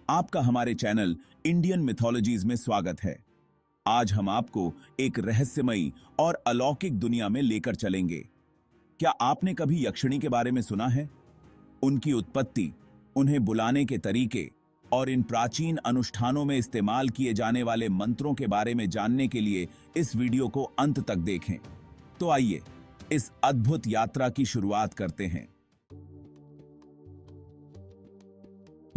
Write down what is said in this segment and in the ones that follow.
आपका हमारे channel Indian mythologies में स्वागत है। आज हम आपको एक रहस्यमयी और अलौकिक दुनिया में लेकर चलेंगे। क्या आपने कभी यक्षिणी के बारे में सुना है? उनकी उत्पत्ति, उन्हें बुलाने के तरीके और इन प्राचीन अनुष्ठानों में इस्तेमाल किए जाने वाले मंत्रों के बारे में जानने के लिए इस वीडियो को अंत तक देखें। तो आइए इस अद्भुत यात्रा की शुरुआत करते हैं।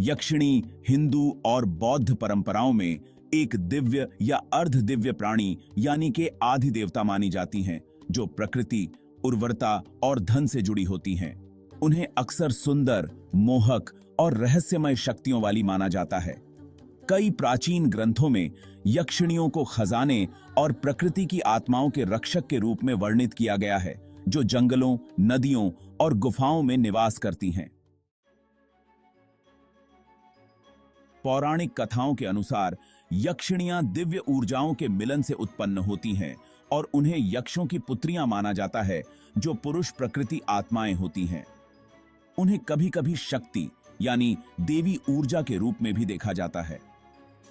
यक्षिणी हिंदू और बौद्ध परंपराओं में एक दिव्य या अर्ध दिव्य प्राणी यानी कि आदि देवता मानी जाती हैं, जो प्रकृति, उर्वरता और धन से जुड़ी होती हैं। उन्हें अक्सर सुंदर, मोहक और रहस्यमय शक्तियों वाली माना जाता है। कई प्राचीन ग्रंथों में यक्षिणियों को खजाने और प्रकृति की आत्माओं के रक्षक के रूप में वर्णित किया गया है, जो जंगलों, नदियों और गुफाओं में निवास करती हैं। पौराणिक कथाओं के अनुसार यक्षिणियां दिव्य ऊर्जाओं के मिलन से उत्पन्न होती हैं और उन्हें यक्षों की पुत्रियां माना जाता है, जो पुरुष प्रकृति आत्माएं होती हैं। उन्हें कभी कभी शक्ति यानी देवी ऊर्जा के रूप में भी देखा जाता है।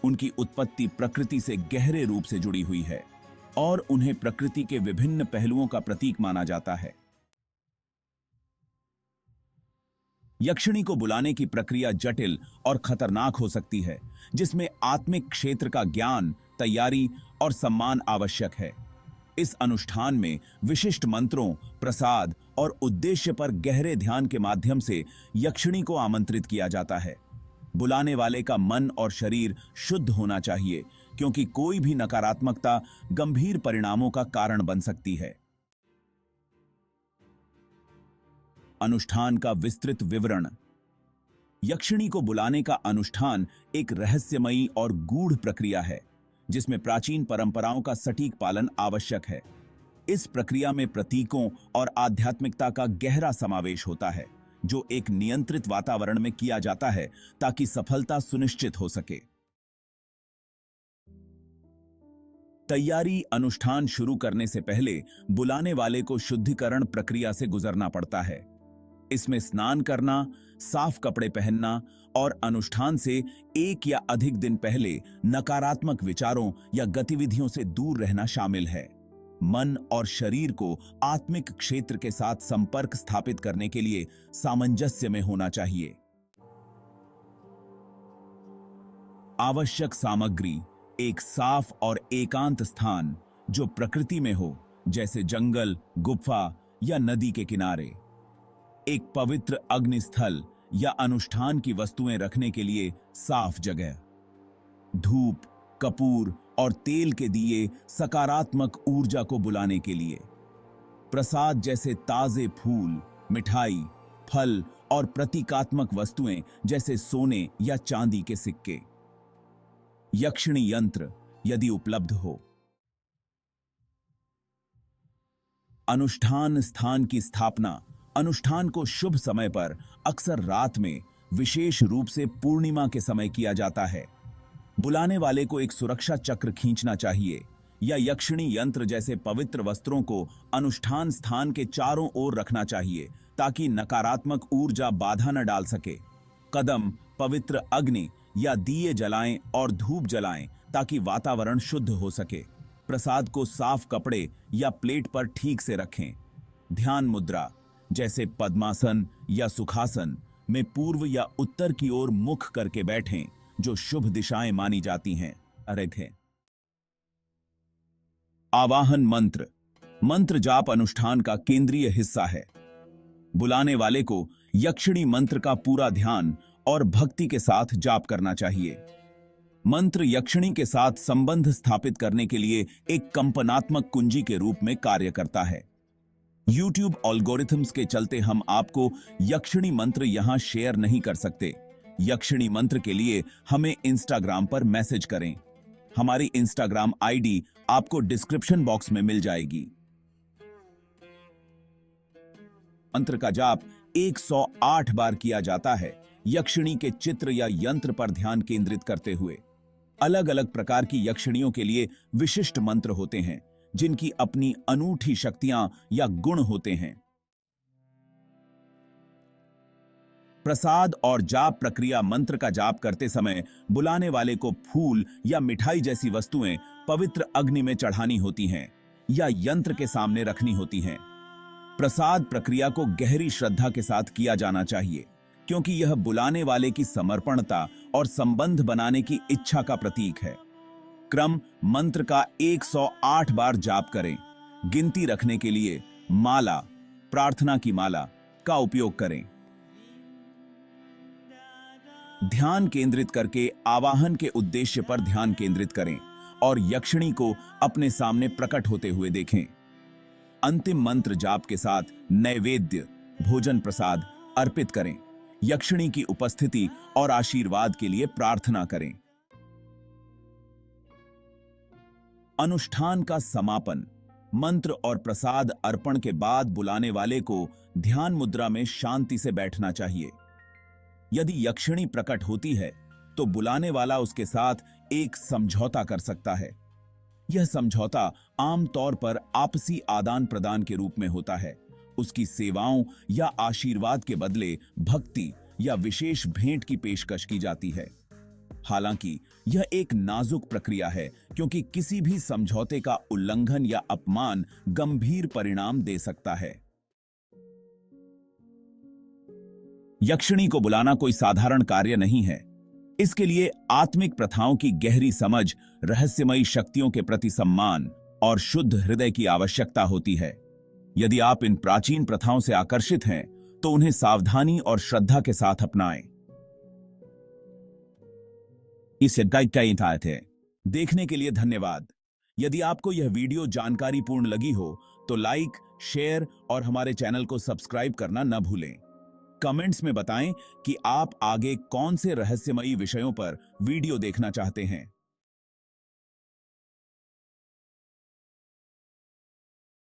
उनकी उत्पत्ति प्रकृति से गहरे रूप से जुड़ी हुई है और उन्हें प्रकृति के विभिन्न पहलुओं का प्रतीक माना जाता है। यक्षिणी को बुलाने की प्रक्रिया जटिल और खतरनाक हो सकती है, जिसमें आत्मिक क्षेत्र का ज्ञान, तैयारी और सम्मान आवश्यक है। इस अनुष्ठान में विशिष्ट मंत्रों, प्रसाद और उद्देश्य पर गहरे ध्यान के माध्यम से यक्षिणी को आमंत्रित किया जाता है। बुलाने वाले का मन और शरीर शुद्ध होना चाहिए, क्योंकि कोई भी नकारात्मकता गंभीर परिणामों का कारण बन सकती है। अनुष्ठान का विस्तृत विवरण। यक्षिणी को बुलाने का अनुष्ठान एक रहस्यमयी और गूढ़ प्रक्रिया है, जिसमें प्राचीन परंपराओं का सटीक पालन आवश्यक है। इस प्रक्रिया में प्रतीकों और आध्यात्मिकता का गहरा समावेश होता है, जो एक नियंत्रित वातावरण में किया जाता है ताकि सफलता सुनिश्चित हो सके। तैयारी। अनुष्ठान शुरू करने से पहले बुलाने वाले को शुद्धिकरण प्रक्रिया से गुजरना पड़ता है। इसमें स्नान करना, साफ कपड़े पहनना और अनुष्ठान से एक या अधिक दिन पहले नकारात्मक विचारों या गतिविधियों से दूर रहना शामिल है। मन और शरीर को आत्मिक क्षेत्र के साथ संपर्क स्थापित करने के लिए सामंजस्य में होना चाहिए। आवश्यक सामग्री। एक साफ और एकांत स्थान जो प्रकृति में हो, जैसे जंगल, गुफा या नदी के किनारे। एक पवित्र अग्निस्थल या अनुष्ठान की वस्तुएं रखने के लिए साफ जगह। धूप, कपूर और तेल के दिए सकारात्मक ऊर्जा को बुलाने के लिए। प्रसाद जैसे ताजे फूल, मिठाई, फल और प्रतीकात्मक वस्तुएं जैसे सोने या चांदी के सिक्के। यक्षिणी यंत्र यदि उपलब्ध हो। अनुष्ठान स्थान की स्थापना। अनुष्ठान को शुभ समय पर, अक्सर रात में, विशेष रूप से पूर्णिमा के समय किया जाता है। बुलाने वाले को एक सुरक्षा चक्र खींचना चाहिए या यक्षिणी यंत्र जैसे पवित्र वस्त्रों को अनुष्ठान स्थान के चारों ओर रखना चाहिए, ताकि नकारात्मक ऊर्जा बाधा न डाल सके। कदम, पवित्र अग्नि या दिए जलाएं और धूप जलाएं ताकि वातावरण शुद्ध हो सके। प्रसाद को साफ कपड़े या प्लेट पर ठीक से रखें। ध्यान मुद्रा जैसे पद्मासन या सुखासन में पूर्व या उत्तर की ओर मुख करके बैठें, जो शुभ दिशाएं मानी जाती हैं। अर्घ्य। आवाहन मंत्र। मंत्र जाप अनुष्ठान का केंद्रीय हिस्सा है। बुलाने वाले को यक्षिणी मंत्र का पूरा ध्यान और भक्ति के साथ जाप करना चाहिए। मंत्र यक्षिणी के साथ संबंध स्थापित करने के लिए एक कंपनात्मक कुंजी के रूप में कार्य करता है। YouTube एल्गोरिथम्स के चलते हम आपको यक्षिणी मंत्र यहां शेयर नहीं कर सकते। यक्षिणी मंत्र के लिए हमें इंस्टाग्राम पर मैसेज करें। हमारी इंस्टाग्राम आईडी आपको डिस्क्रिप्शन बॉक्स में मिल जाएगी। मंत्र का जाप 108 बार किया जाता है, यक्षिणी के चित्र या यंत्र पर ध्यान केंद्रित करते हुए। अलग अलग प्रकार की यक्षिणियों के लिए विशिष्ट मंत्र होते हैं, जिनकी अपनी अनूठी शक्तियां या गुण होते हैं। प्रसाद और जाप प्रक्रिया मंत्र का जाप करते समय बुलाने वाले को फूल या मिठाई जैसी वस्तुएं पवित्र अग्नि में चढ़ानी होती हैं या यंत्र के सामने रखनी होती हैं। प्रसाद प्रक्रिया को गहरी श्रद्धा के साथ किया जाना चाहिए क्योंकि यह बुलाने वाले की समर्पणता और संबंध बनाने की इच्छा का प्रतीक है। क्रम मंत्र का 108 बार जाप करें। गिनती रखने के लिए माला, प्रार्थना की माला का उपयोग करें। ध्यान केंद्रित करके आवाहन के उद्देश्य पर ध्यान केंद्रित करें और यक्षिणी को अपने सामने प्रकट होते हुए देखें। अंतिम मंत्र जाप के साथ नैवेद्य, भोजन प्रसाद अर्पित करें। यक्षिणी की उपस्थिति और आशीर्वाद के लिए प्रार्थना करें। अनुष्ठान का समापन। मंत्र और प्रसाद अर्पण के बाद बुलाने वाले को ध्यान मुद्रा में शांति से बैठना चाहिए। यदि यक्षिणी प्रकट होती है तो बुलाने वाला उसके साथ एक समझौता कर सकता है। यह समझौता आमतौर पर आपसी आदान प्रदान के रूप में होता है। उसकी सेवाओं या आशीर्वाद के बदले भक्ति या विशेष भेंट की पेशकश की जाती है। हालांकि यह एक नाजुक प्रक्रिया है क्योंकि किसी भी समझौते का उल्लंघन या अपमान गंभीर परिणाम दे सकता है। यक्षिणी को बुलाना कोई साधारण कार्य नहीं है। इसके लिए आत्मिक प्रथाओं की गहरी समझ, रहस्यमयी शक्तियों के प्रति सम्मान और शुद्ध हृदय की आवश्यकता होती है। यदि आप इन प्राचीन प्रथाओं से आकर्षित हैं तो उन्हें सावधानी और श्रद्धा के साथ अपनाएं। इसे थे देखने के लिए धन्यवाद। यदि आपको यह वीडियो जानकारीपूर्ण लगी हो तो लाइक, शेयर और हमारे चैनल को सब्सक्राइब करना न भूलें। कमेंट्स में बताएं कि आप आगे कौन से रहस्यमयी विषयों पर वीडियो देखना चाहते हैं।